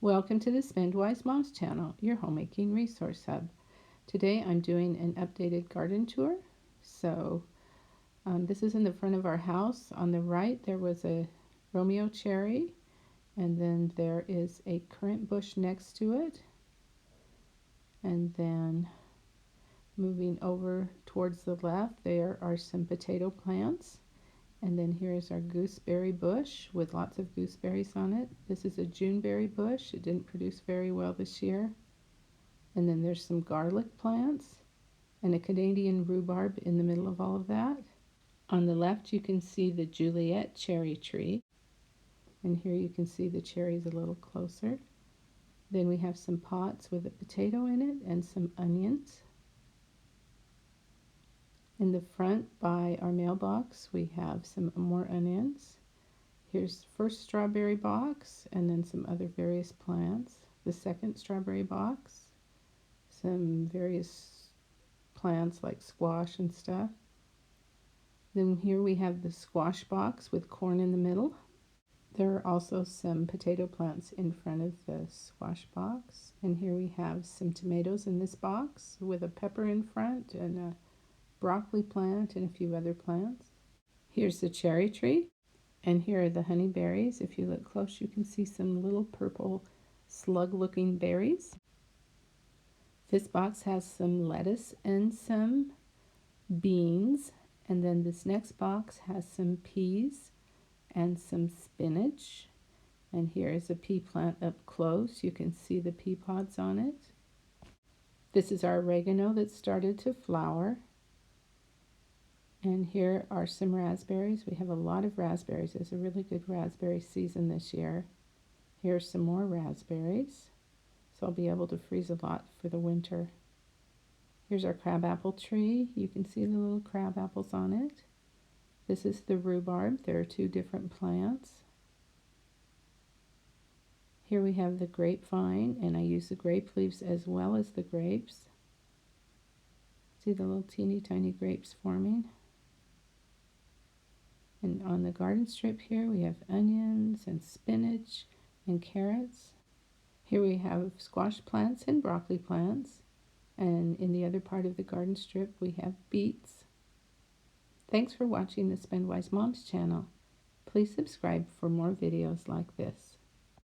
Welcome to the Spendwise Moms channel, your homemaking resource hub. Today I'm doing an updated garden tour. This is in the front of our house. On the right there was a Romeo cherry, and then there is a currant bush next to it. And then moving over towards the left there are some potato plants. And then here's our gooseberry bush with lots of gooseberries on it. This is a Juneberry bush. It didn't produce very well this year. And then there's some garlic plants and a Canadian rhubarb in the middle of all of that. On the left you can see the Juliet cherry tree. And here you can see the cherries a little closer. Then we have some pots with a potato in it and some onions. In the front by our mailbox we have some more onions. Here's the first strawberry box, and then some other various plants. The second strawberry box, some various plants like squash and stuff. Then here we have the squash box with corn in the middle. There are also some potato plants in front of the squash box. And here we have some tomatoes in this box with a pepper in front and a broccoli plant and a few other plants. Here's the cherry tree, and here are the honey berries. If you look close you can see some little purple slug looking berries. This box has some lettuce and some beans, and then this next box has some peas and some spinach. And here is a pea plant up close. You can see the pea pods on it. This is our oregano that started to flower. And here are some raspberries. We have a lot of raspberries. It's a really good raspberry season this year. Here's some more raspberries. So I'll be able to freeze a lot for the winter. Here's our crabapple tree. You can see the little crab apples on it. This is the rhubarb. There are two different plants. Here we have the grapevine, and I use the grape leaves as well as the grapes. See the little teeny tiny grapes forming. And on the garden strip here we have onions and spinach and carrots. Here we have squash plants and broccoli plants. And in the other part of the garden strip we have beets. Thanks for watching the Spendwise Moms channel. Please subscribe for more videos like this.